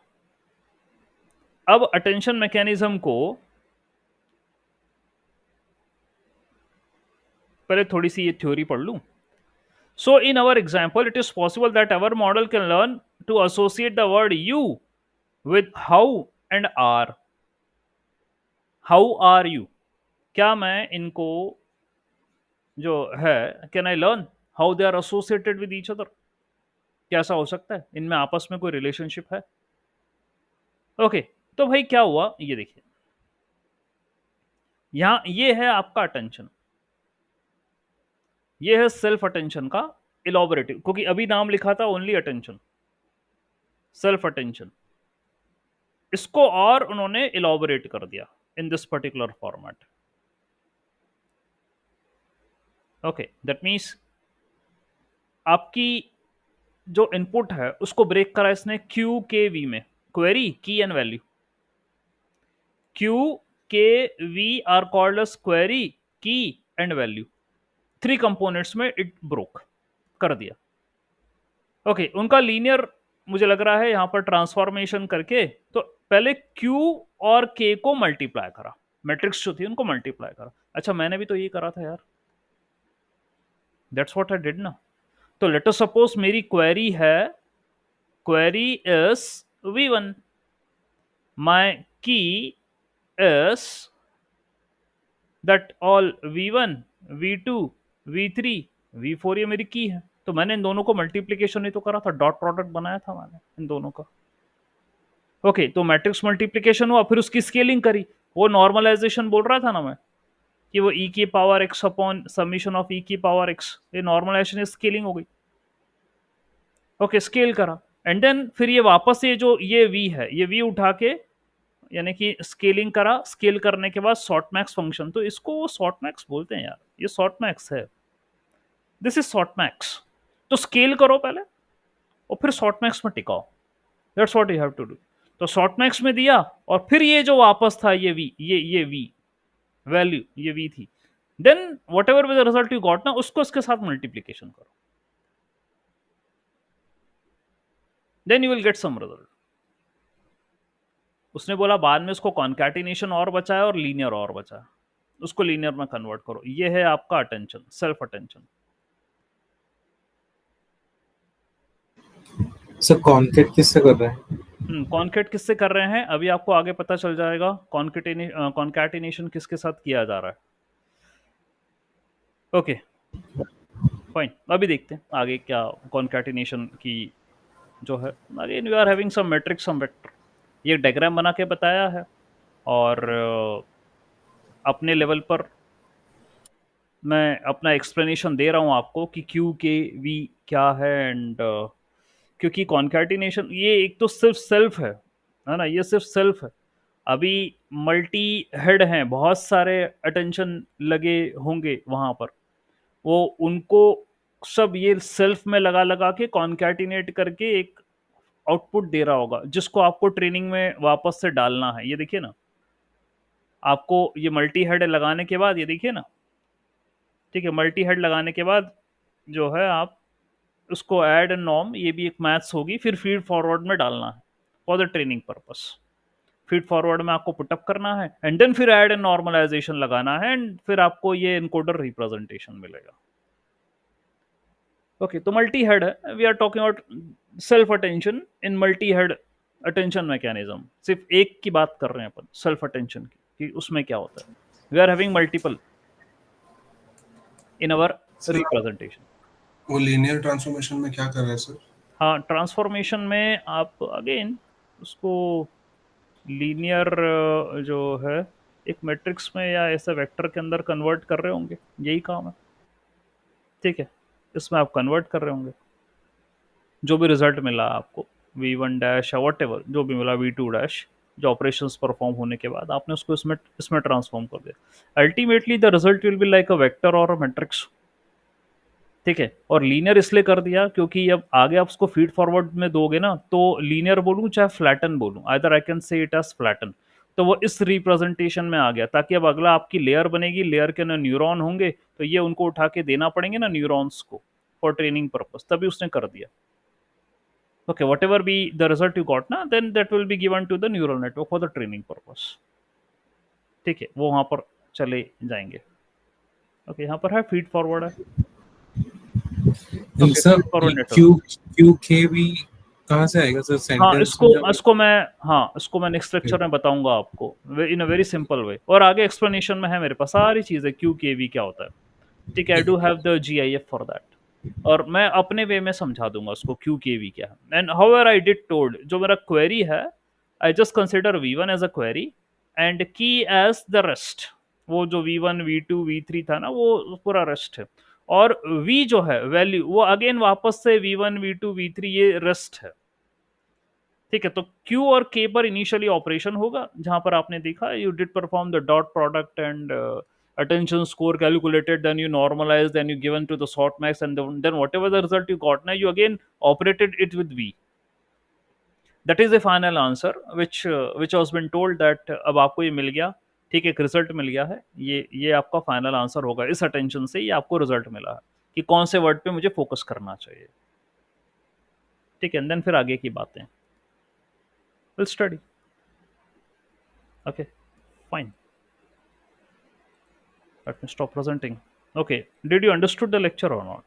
अब अटेंशन मैकेनिज्म को पहले थोड़ी सी ये थ्योरी पढ़ लूं. So in our example it is possible that our model can learn to associate the word you with how and are. How are you, क्या मैं इनको जो है, can I learn how they are associated with each other? क्या ऐसा हो सकता है इनमें आपस में कोई रिलेशनशिप है? ओके, तो भाई क्या हुआ ये देखिए, यहां ये है आपका अटेंशन, ये है सेल्फ अटेंशन का इलॉबरेटिव, क्योंकि अभी नाम लिखा था ओनली अटेंशन, सेल्फ अटेंशन. इसको और उन्होंने इलॉबरेट कर दिया in this particular format. Okay, that means आपकी जो इनपुट है उसको ब्रेक करा इसने क्यू के वी में, query key and value. Q K V are called as query key and value, three components में इट ब्रोक कर दिया। ओके, उनका लीनियर मुझे लग रहा है यहां पर ट्रांसफॉर्मेशन करके, तो पहले क्यू और के को मल्टीप्लाई करा, मैट्रिक्स जो थी उनको मल्टीप्लाई करा। अच्छा, मैंने भी तो ये करा था यार, दैट्स व्हाट आई डिड ना। तो लेट अस सपोज मेरी क्वेरी है, क्वेरी इज v1, माय की is that all v1 v2 v3 v4, ये मेरी की है। तो मैंने इन दोनों को मल्टीप्लीकेशन ही तो करा था, डॉट प्रोडक्ट बनाया था मैंने इन दोनों का। ओके, तो मैट्रिक्स मल्टीप्लीकेशन हुआ, फिर उसकी स्केलिंग करी। वो नॉर्मलाइजेशन बोल रहा था ना मैं, कि वो ई की power x upon summation of e की पावर एक्स, ये नॉर्मलाइजेशन स्केलिंग हो गई। ओके, स्केल करा, एंड देन फिर ये वापस ये जो ये वी है, ये वी उठा के यानी कि स्केलिंग करा, स्केल करने के बाद शॉर्ट मैक्स फंक्शन, तो इसको वो शॉर्ट मैक्स बोलते हैं यार, ये शॉर्ट मैक्स है, दिस इज शॉर्ट मैक्स। तो स्केल करो पहले और फिर शॉर्ट मैक्स में टिकाओ, that's what you have to do. तो शॉर्ट मैक्स में दिया, और फिर ये जो वापस था ये वी, ये वी वैल्यू, ये वी थी, then whatever with result you got ना, उसको इसके साथ मल्टीप्लीकेशन करो, then you will get some result. उसने बोला बाद में उसको कॉन्कैटिनेशन और बचा है और लीनियर और बचा है, उसको लीनियर में कन्वर्ट करो। ये है आपका attention, self attention. Sir concat किससे कर रहे हैं? कॉन्केट किससे कर रहे हैं अभी आपको आगे पता चल जाएगा, कॉन्कैटिनेशन किसके साथ किया जा रहा है। ओके फाइन, अभी देखते हैं आगे क्या कॉन्कैटिनेशन की जो है। Again we are having some matrix, some vector, ये डायग्राम बना के बताया है, और अपने लेवल पर मैं अपना एक्सप्लेनेशन दे रहा हूँ आपको कि क्यू के वी क्या है, एंड क्योंकि कॉन्कैटिनेशन ये एक तो सिर्फ सेल्फ है ना, ये सिर्फ सेल्फ है। अभी मल्टी हेड हैं, बहुत सारे अटेंशन लगे होंगे वहां पर, वो उनको सब ये सेल्फ में लगा लगा के कॉन्कैटिनेट करके एक आउटपुट दे रहा होगा, जिसको आपको ट्रेनिंग में वापस से डालना है। ये देखिए ना, आपको ये मल्टी हेड लगाने के बाद, ये देखिए ना, ठीक है, मल्टी हेड लगाने के बाद जो है आप उसको ऐड एंड नॉर्म, ये भी एक मैथ्स होगी, फिर फीड फॉरवर्ड में डालना है for the training purpose. Feed forward में आपको पुटअप करना है, एंड देन फिर ऐड एंड नॉर्मलाइजेशन लगाना है, एंड फिर आपको ये इनकोडर रिप्रेजेंटेशन मिलेगा। ओके, तो मल्टी हेड है, we are talking about self attention in multi head attention mechanism. सिर्फ एक की बात कर रहे हैं अपन, सेल्फ अटेंशन की, कि उसमें क्या होता है। We are having multiple in our sir representation. वो लीनियर ट्रांसफॉर्मेशन में क्या कर रहे हैं सर? हाँ, ट्रांसफॉर्मेशन में आप अगेन उसको लीनियर जो है एक मैट्रिक्स में या ऐसे वेक्टर के अंदर कन्वर्ट कर रहे होंगे, यही काम है, ठीक है। इसमें आप कन्वर्ट कर रहे होंगे, जो भी रिजल्ट मिला आपको v1 डैश या वट एवर जो भी मिला v2 डैश, जो ऑपरेशंस परफॉर्म होने के बाद आपने उसको इसमें इसमें ट्रांसफॉर्म कर दिया। Ultimately the result will be like a vector और अ मैट्रिक्स, ठीक है। और लीनियर इसलिए कर दिया क्योंकि अब आगे आप उसको फीड फॉरवर्ड में दोगे ना, तो लीनियर बोलूं चाहे फ्लैटन बोलूं, either I can say it as flatten, तो वो इस रिप्रेजेंटेशन में आ गया, ताकि अब अगला आपकी लेयर बनेगी, लेयर के ना न्यूरॉन होंगे, तो ये उनको उठा के देना पड़ेंगे ना न्यूरॉन्स को फॉर ट्रेनिंग पर्पज, तभी उसने कर दिया। Okay, whatever be the result you got ना, then that will be given to the neural network for the training purpose, ठीक है, वो वहां पर चले जाएंगे। ओके, यहाँ पर है फीड फॉरवर्ड है। Okay, sir feed forward network. Q Q के भी कहाँ से आएगा सर? हाँ, सेंटेंस इसको में जब इसको मैं हाँ इसको मैं नेक्स्ट लेक्चर में बताऊंगा आपको इन अ वेरी सिंपल वे, और आगे एक्सप्लेनेशन में है मेरे पास सारी चीजें, क्यू के वी क्या होता है, ठीक है। I do have the GIF for that, और मैं अपने वे में समझा दूंगा उसको क्यू के वी क्या है। And however I did told, जो मेरा क्वेरी है, I just consider v1 as a query and key as the rest. वो जो v1 v2 v3 था ना, वो पूरा रेस्ट है, और v जो है वैल्यू, वो अगेन वापस से v1 v2 v3 ये रेस्ट है, ठीक है। तो Q और K पर इनिशियली ऑपरेशन होगा, जहां पर आपने देखा you did perform the dot product and attention score calculated, then you normalize, then you given to the sort max, and then whatever the result you got, now you again operated it with v. That is the final answer which was been told that अब आपको ये मिल गया, ठीक है, एक result मिल गया है, ये आपका फाइनल आंसर होगा, इस अटेंशन से ये आपको रिजल्ट मिला है कि कौन से वर्ड पे मुझे फोकस करना चाहिए, ठीक है। देन फिर आगे की बातें will study. Okay, fine, let me stop presenting. Okay, did you understood the lecture or not?